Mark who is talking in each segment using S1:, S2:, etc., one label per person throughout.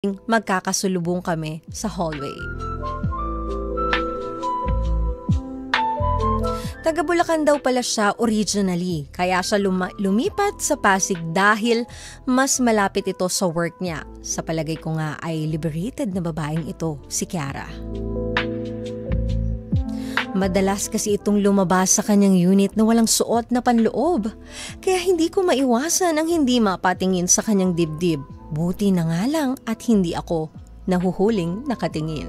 S1: magkakasulubong kami sa hallway. Taga Bulacan daw pala siya originally, kaya siya lumipat sa Pasig dahil mas malapit ito sa work niya. Sa palagay ko nga ay liberated na babaeng ito, si Kiara. Madalas kasi itong lumabas sa kanyang unit na walang suot na panloob, kaya hindi ko maiwasan ang hindi mapatingin sa kanyang dibdib. Buti na nga lang at hindi ako nahuhuling nakatingin.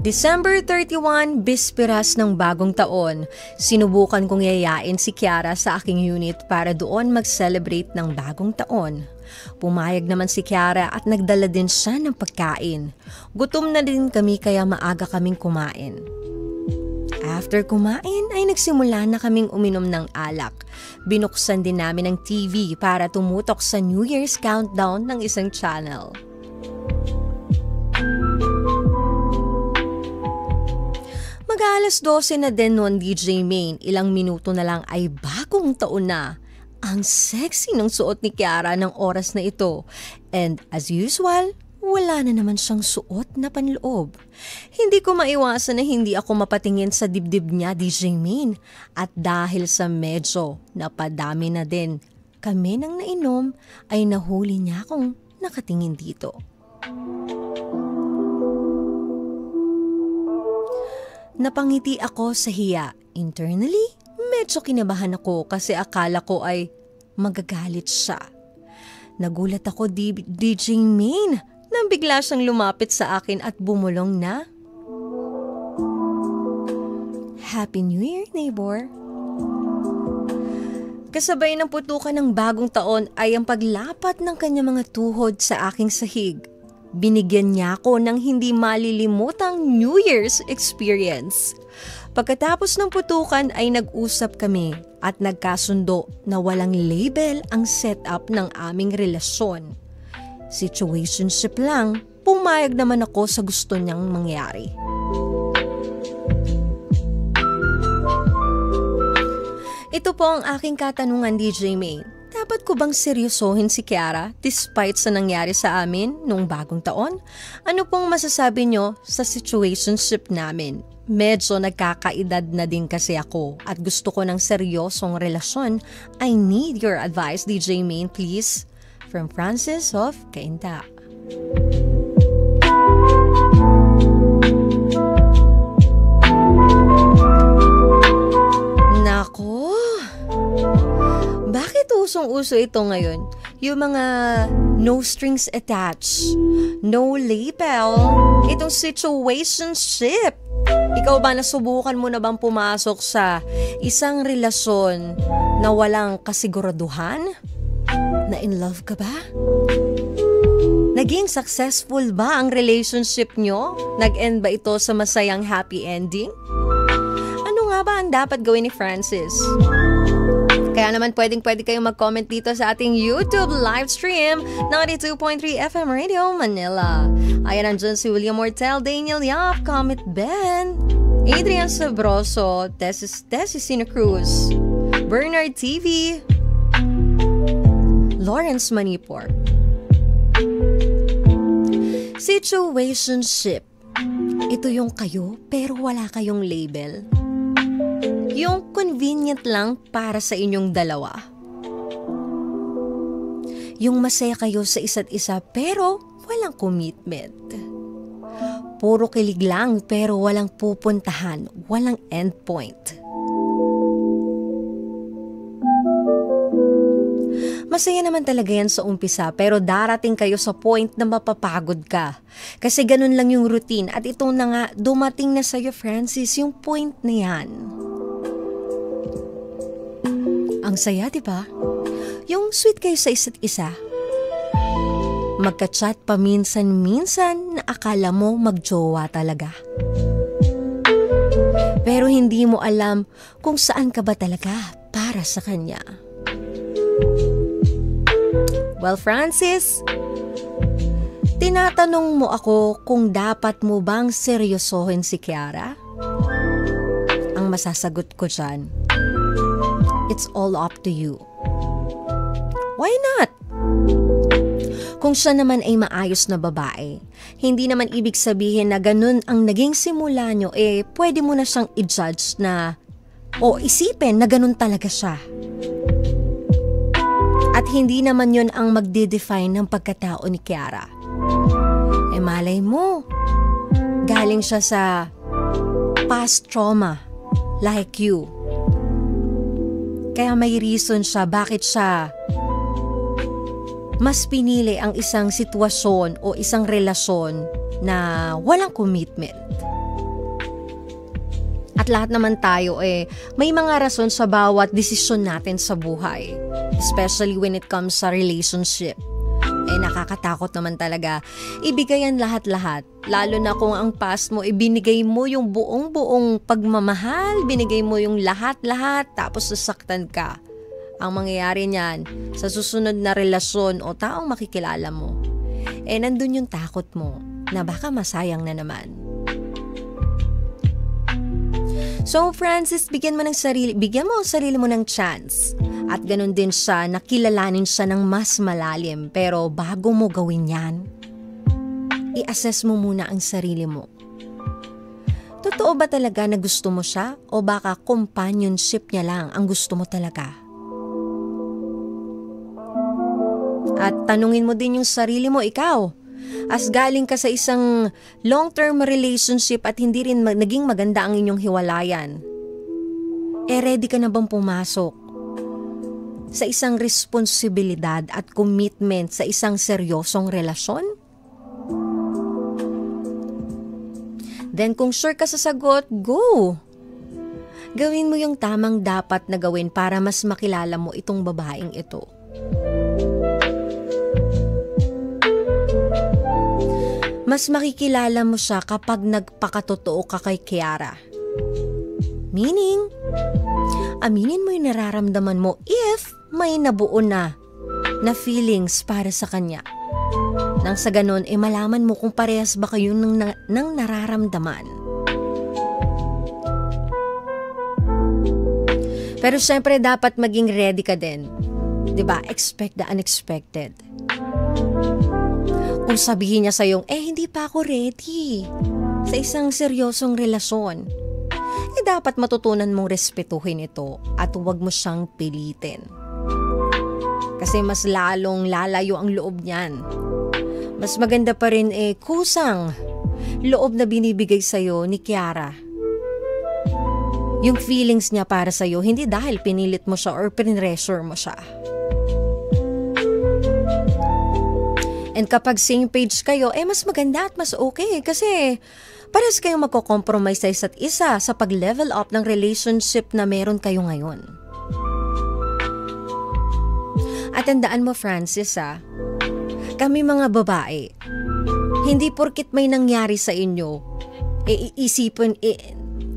S1: December 31, bisperas ng bagong taon, sinubukan kong yayain si Kiara sa aking unit para doon mag-celebrate ng bagong taon. Pumayag naman si Kiara at nagdala din siya ng pagkain. Gutom na din kami kaya maaga kaming kumain. After kumain ay nagsimula na kaming uminom ng alak. Binuksan din namin ang TV para tumutok sa New Year's countdown ng isang channel. Mag-alas 12 na din noon, DJ Main. Ilang minuto na lang ay bagong taon na. Ang sexy ng suot ni Kiara ng oras na ito. And as usual, wala na naman siyang suot na panloob. Hindi ko maiwasan na hindi ako mapatingin sa dibdib niya, DJ Main. At dahil sa medyo napadami na din kami nang nainom, ay nahuli niya akong nakatingin dito. Napangiti ako sa hiya. Internally, medyo kinabahan ako kasi akala ko ay magagalit siya. Nagulat ako, DJ Main, nang bigla siyang lumapit sa akin at bumulong na, "Happy New Year, neighbor." Kasabay ng putukan ng bagong taon ay ang paglapat ng kanyang mga tuhod sa aking sahig. Binigyan niya ako ng hindi malilimutang New Year's experience. Pagkatapos ng putukan ay nag-usap kami at nagkasundo na walang label ang setup ng aming relasyon. Situationship lang, pumayag naman ako sa gusto niyang mangyari. Ito po ang aking katanungan, DJ May. Dapat ko bang seryosohin si Kiara despite sa nangyari sa amin noong bagong taon? Ano pong masasabi nyo sa situationship namin? Medyo nagkakaedad na din kasi ako at gusto ko ng seryosong relasyon. I need your advice, DJ Main, please. From Francis of Cainta. Nako, bakit usong-uso ito ngayon? Yung mga no strings attached, no label, itong situationship. Ikaw ba, nasubukan mo na bang pumasok sa isang relasyon na walang kasiguraduhan? Na in love ka ba? Naging successful ba ang relationship nyo? Nag-end ba ito sa masayang happy ending? Ano nga ba ang dapat gawin ni Francis? Kaya naman pwede kayong mag-comment dito sa ating YouTube live stream ng 92.3 FM Radio Manila. Ayan, nandyan si William Mortel, Daniel Yap, Comet Ben, Adrian Sabroso, Tessie Sina Cruz, Bernard TV, Lawrence Manipur. Situationship. Ito yung kayo pero wala kayong label. Yung convenient lang para sa inyong dalawa. Yung masaya kayo sa isa't isa pero walang commitment. Puro kilig lang pero walang pupuntahan, walang endpoint. Masaya naman talaga yan sa umpisa pero darating kayo sa point na mapapagod ka. Kasi ganun lang yung routine at ito na nga dumating na sa'yo, Francis, yung point na yan. Ang saya, diba? Yung sweet kayo sa isa't isa. Magka-chat pa minsan-minsan na akala mo magjowa talaga. Pero hindi mo alam kung saan ka ba talaga para sa kanya. Well, Francis, tinatanong mo ako kung dapat mo bang seryosohin si Kiara? Ang masasagot ko dyan, It's all up to you. Why not? Kung siya naman ay maayos na babae, hindi naman ibig sabihin na ganun ang naging simula nyo, pwede mo na siyang i-judge na o isipin na ganun talaga siya. At hindi naman yun ang magde-define ng pagkatao ni Kiara. Malay mo, galing siya sa past trauma like you. Kaya may reason siya bakit siya mas pinili ang isang sitwasyon o isang relasyon na walang commitment. At lahat naman tayo may mga rason sa bawat desisyon natin sa buhay. Especially when it comes sa relationship. Nakakatakot naman talaga. Ibigay ang lahat-lahat. Lalo na kung ang past mo, ibinigay mo yung buong-buong pagmamahal, binigay mo yung lahat-lahat, tapos sasaktan ka. Ang mangyayari niyan, sa susunod na relasyon o taong makikilala mo, nandun yung takot mo na baka masayang na naman. So Francis, bigyan mo ang sarili mo ng chance. At ganun din siya, nakilalanin siya ng mas malalim. Pero bago mo gawin yan, i-assess mo muna ang sarili mo. Totoo ba talaga na gusto mo siya? O baka companionship niya lang ang gusto mo talaga? At tanungin mo din yung sarili mo, ikaw. As galing ka sa isang long-term relationship at hindi rin naging maganda ang inyong hiwalayan, ready ka na bang pumasok sa isang responsibilidad at commitment sa isang seryosong relasyon? Then kung sure ka sa sagot, go! Gawin mo yung tamang dapat na gawin para mas makilala mo itong babaeng ito. Mas makikilala mo siya kapag nagpakatotoo ka kay Kiara. Meaning, aminin mo yung nararamdaman mo if may nabuo na feelings para sa kanya. Nang sa ganun, malaman mo kung parehas ba kayo ng nararamdaman. Pero syempre dapat maging ready ka din. 'Di ba? Expect the unexpected. Kung sabihin niya sa'yo, hindi pa ako ready sa isang seryosong relasyon, dapat matutunan mong respetuhin ito at huwag mo siyang pilitin. Kasi mas lalong lalayo ang loob niyan. Mas maganda pa rin kusang loob na binibigay sa'yo ni Kiara. Yung feelings niya para sa'yo, hindi dahil pinilit mo siya or pinressure mo siya. And kapag same page kayo, mas maganda at mas okay kasi parehas kayong magko-compromise sa isa't isa sa pag-level up ng relationship na meron kayo ngayon. At tandaan mo Francis kami mga babae, hindi porkit may nangyari sa inyo,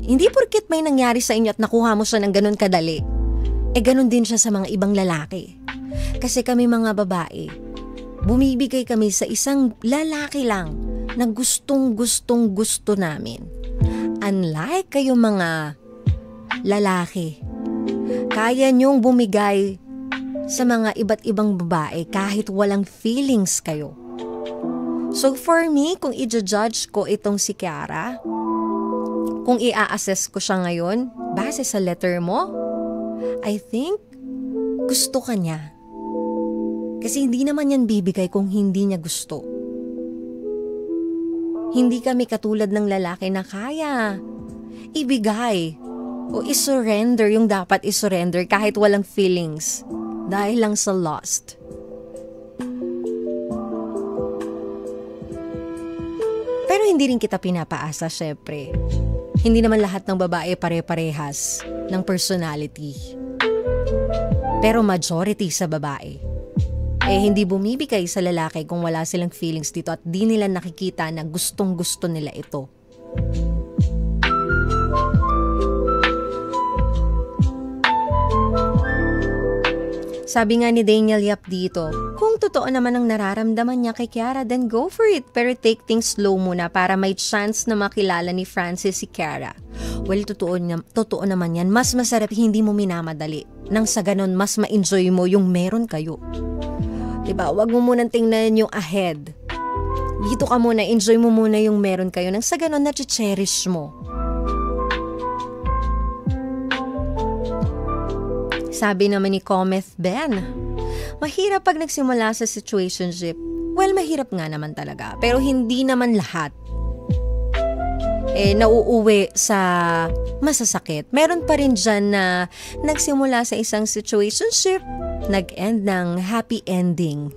S1: hindi porkit may nangyari sa inyo at nakuha mo siya ng ganun kadali, ganun din siya sa mga ibang lalaki. Kasi kami mga babae, bumibigay kami sa isang lalaki lang na gustong-gusto namin. Unlike kayo mga lalaki, kaya niyong bumigay sa mga iba't ibang babae kahit walang feelings kayo. So for me, kung i-judge ko itong si Kiara, kung i-assess ko siya ngayon, base sa letter mo, I think gusto ka niya. Kasi hindi naman yan bibigay kung hindi niya gusto. Hindi kami katulad ng lalaki na kaya ibigay o isurrender yung dapat isurrender kahit walang feelings dahil lang sa lust. Pero hindi rin kita pinapaasa, syempre. Hindi naman lahat ng babae pare-parehas ng personality. Pero majority sa babae, hindi bumibigay sa lalaki kung wala silang feelings dito at di nila nakikita na gustong-gusto nila ito. Sabi nga ni Daniel Yap dito, kung totoo naman ang nararamdaman niya kay Kiara, then go for it. Pero take things slow muna para may chance na makilala ni Francis si Kiara. Well, totoo naman yan. Mas masarap hindi mo minamadali. Nang sa ganon, mas ma-enjoy mo yung meron kayo. Diba? Huwag mo munang tingnan yung ahead. Dito ka muna, enjoy mo muna yung meron kayo. Nang sa ganon, na-cherish mo. Sabi naman ni Cometh Ben, mahirap pag nagsimula sa situationship. Well, mahirap nga naman talaga. Pero hindi naman lahat nauuwi sa masasakit. Meron pa rin dyan na nagsimula sa isang situationship, nag-end ng happy ending.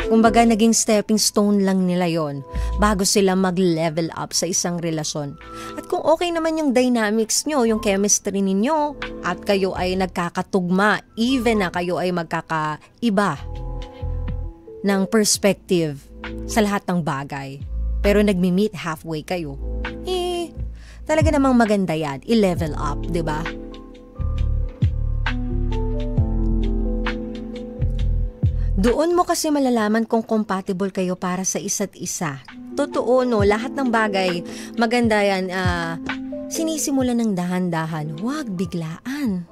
S1: Kumbaga, naging stepping stone lang nila yon bago sila mag-level up sa isang relasyon. At kung okay naman yung dynamics nyo, yung chemistry ninyo, at kayo ay nagkakatugma, even na kayo ay magkakaiba ng perspective sa lahat ng bagay, pero nagmi-meet halfway kayo, talaga namang maganda yan, i-level up, diba? Doon mo kasi malalaman kung compatible kayo para sa isa't isa. Totoo, no? Lahat ng bagay, maganda yan. Sinisimulan ng dahan-dahan. Huwag biglaan.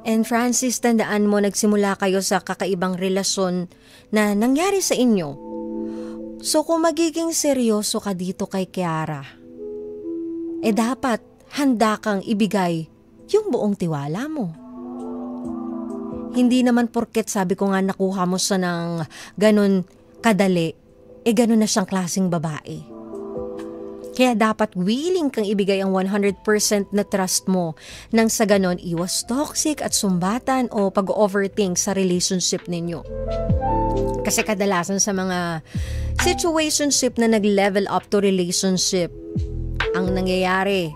S1: And Francis, tandaan mo, nagsimula kayo sa kakaibang relasyon na nangyari sa inyo. So kung magiging seryoso ka dito kay Kiara, dapat handa kang ibigay yung buong tiwala mo. Hindi naman porket sabi ko nga nakuha mo siya ng ganun kadali, ganun na siyang klaseng babae. Kaya dapat willing kang ibigay ang 100% na trust mo nang sa ganun iwas toxic at sumbatan o pag-overthink sa relationship ninyo. Kasi kadalasan sa mga situationship na nag-level up to relationship, ang nangyayari,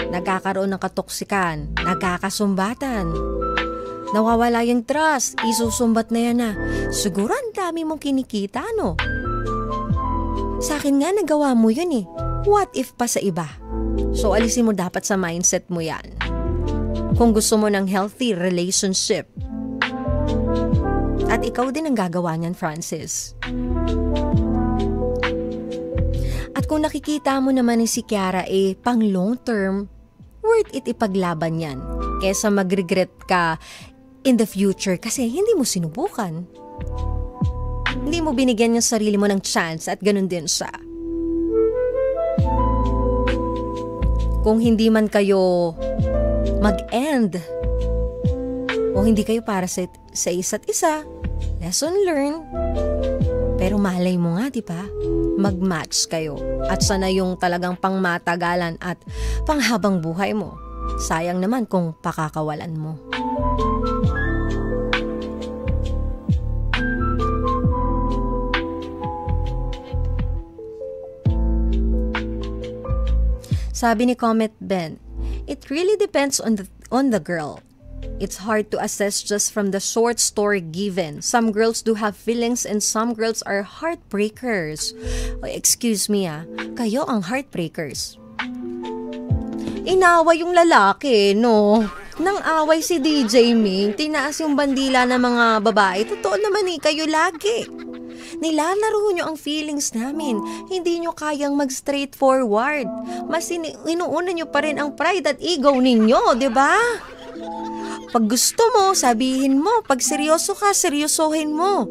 S1: nagkakaroon ng katoksikan, nagkakasumbatan, nawawala yung trust, isusumbat na yan na, siguro ang dami mong kinikita, no? Sa akin nga nagawa mo yun eh, what if pa sa iba? So alisin mo dapat sa mindset mo yan. Kung gusto mo ng healthy relationship. At ikaw din ang gagawa niyan, Francis. At kung nakikita mo naman ni si Kiara pang long term, worth it ipaglaban yan. Kesa mag-regret ka in the future kasi hindi mo sinubukan. Hindi mo binigyan yung sarili mo ng chance at ganun din siya. Kung hindi man kayo mag-end o hindi kayo para sa isa't isa, lesson learned. Pero malay mo nga, di ba? Mag-match kayo. At sana yung talagang pangmatagalan at panghabang buhay mo. Sayang naman kung pakakawalan mo. Sabi ni Comet Ben, it really depends on the girl. It's hard to assess just from the short story given. Some girls do have feelings and some girls are heartbreakers. Excuse me kayo ang heartbreakers. Inawa yung lalaki, no? Nang away si DJ Ming, tinaas yung bandila ng mga babae. Totoo naman kayo lagi. Nilalaro nyo ang feelings namin. Hindi nyo kayang mag-straightforward. Mas inuuna nyo pa rin ang pride at ego ninyo, di ba? Pag gusto mo, sabihin mo. Pag seryoso ka, seryosohin mo.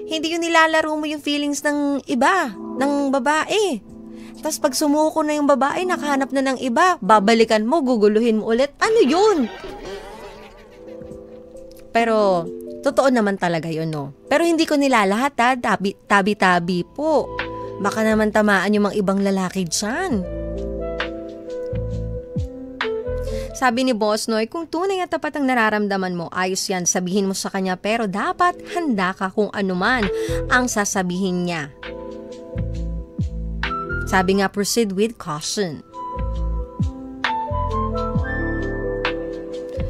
S1: Hindi yung nilalaro mo yung feelings ng iba, ng babae. Tapos pag sumuko na yung babae, nakahanap na ng iba, babalikan mo, guguluhin mo ulit. Ano yun? Pero totoo naman talaga yun, no? Pero hindi ko nilalahat tabi-tabi po. Baka naman tamaan yung mga ibang lalaki dyan. Sabi ni Boss Noy, kung tunay at tapat ang nararamdaman mo, ayos yan, sabihin mo sa kanya, pero dapat handa ka kung anuman ang sasabihin niya. Sabi nga, proceed with caution.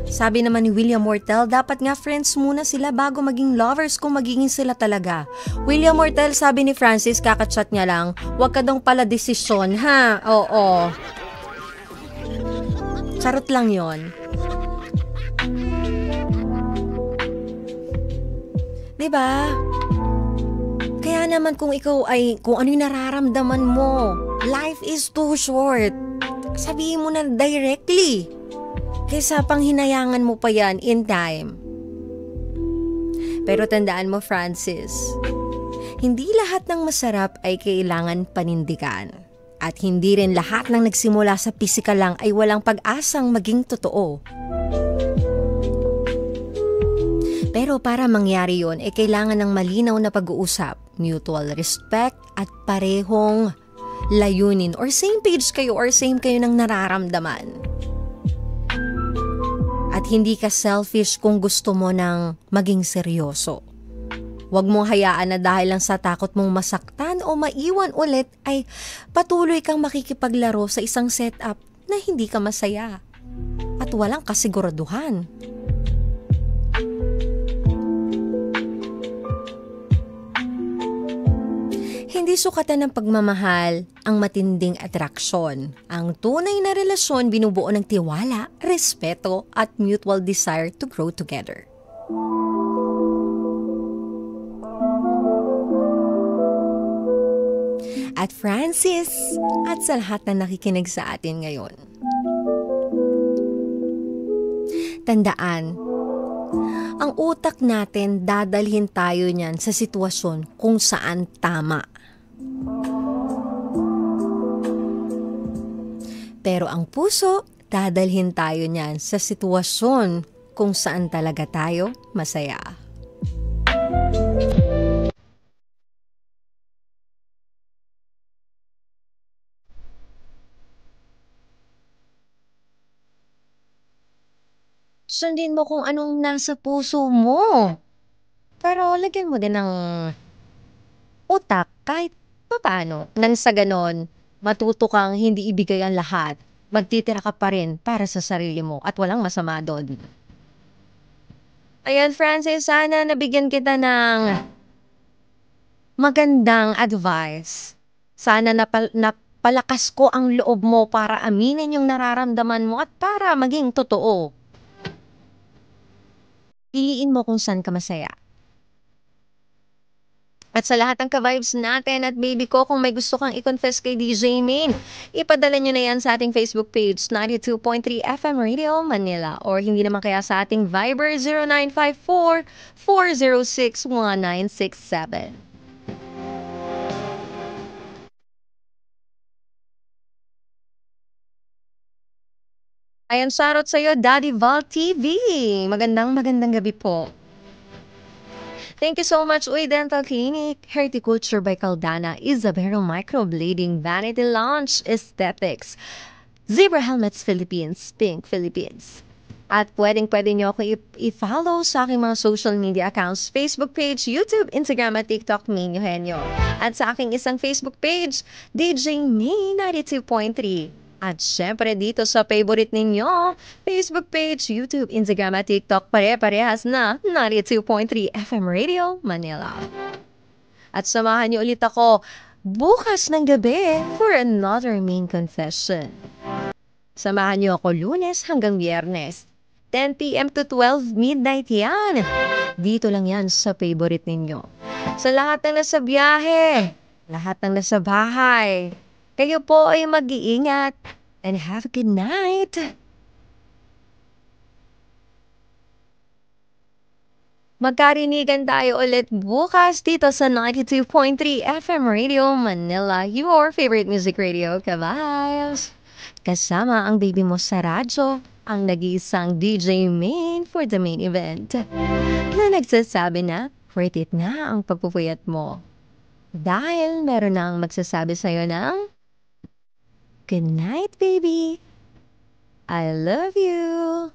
S1: Sabi naman ni William Mortel, dapat nga friends muna sila bago maging lovers kung magiging sila talaga. William Mortel, sabi ni Francis, kakachat niya lang, huwag ka dong pala desisyon, ha? Oo. Charot lang yon. Diba? Kaya naman kung ikaw ay, kung ano yung nararamdaman mo, life is too short. Sabihin mo na directly. Kaysa panghinayangan mo pa yan in time. Pero tandaan mo, Francis, hindi lahat ng masarap ay kailangan panindigan. At hindi rin lahat ng nagsimula sa pisikal lang ay walang pag-asang maging totoo. Pero para mangyari yon, kailangan ng malinaw na pag-uusap, mutual respect at parehong layunin or same page kayo or same kayo ng nararamdaman. At hindi ka selfish kung gusto mo ng maging seryoso. Huwag mong hayaan na dahil lang sa takot mong masaktan o maiwan ulit ay patuloy kang makikipaglaro sa isang setup na hindi ka masaya at walang kasiguraduhan. Hindi sukatan ng pagmamahal ang matinding atraksyon. Ang tunay na relasyon binubuo ng tiwala, respeto at mutual desire to grow together. At Francis, at sa lahat na nakikinig sa atin ngayon, tandaan, ang utak natin dadalhin tayo niyan sa sitwasyon kung saan tama. Pero ang puso, dadalhin tayo niyan sa sitwasyon kung saan talaga tayo masaya. Sundin mo kung anong nasa puso mo. Pero lagyan mo din ng utak kahit papaano. Nang sa ganon, matuto kang hindi ibigay ang lahat. Magtitira ka pa rin para sa sarili mo at walang masama doon. Ayan, Francis, sana nabigyan kita ng magandang advice. Sana napalakas ko ang loob mo para aminin yung nararamdaman mo at para maging totoo. Piliin mo kung saan ka masaya. At sa lahat ng ka-vibes natin at baby ko, kung may gusto kang i-confess kay DJ Main, ipadala nyo na yan sa ating Facebook page, 92.3 FM Radio Manila. Or hindi naman kaya sa ating Viber, 0954-406-1967. Ayan, shoutout sa'yo, Daddy Val TV. Magandang gabi po. Thank you so much, Uy Dental Clinic, Horticulture by Caldana, Isabero Microblading, Vanity Launch, Aesthetics, Zebra Helmets Philippines, Pink Philippines. At pwedeng-pwede nyo ako i-follow sa aking mga social media accounts, Facebook page, YouTube, Instagram at TikTok, Main Eugenio. At sa aking isang Facebook page, DJ May 92.3. At syempre dito sa favorite ninyo, Facebook page, YouTube, Instagram at TikTok, pare-parehas na 92.3 FM Radio Manila. At samahan niyo ulit ako bukas ng gabi for another main confession. Samahan niyo ako Lunes hanggang Biyernes, 10 p.m. to 12 midnight yan. Dito lang yan sa favorite ninyo. Sa lahat ng nasa biyahe, lahat ng nasa bahay, kayo po ay mag-iingat and have a good night. Magkarinigan tayo ulit bukas dito sa 92.3 FM Radio Manila, your favorite music radio, ka-vibes. Kasama ang baby mo sa radyo, ang nag-iisang DJ Main for the main event, na nagsasabi na, worth it na ang pagpupuyat mo. Dahil meron nang magsasabi sa'yo ng, good night, baby. I love you.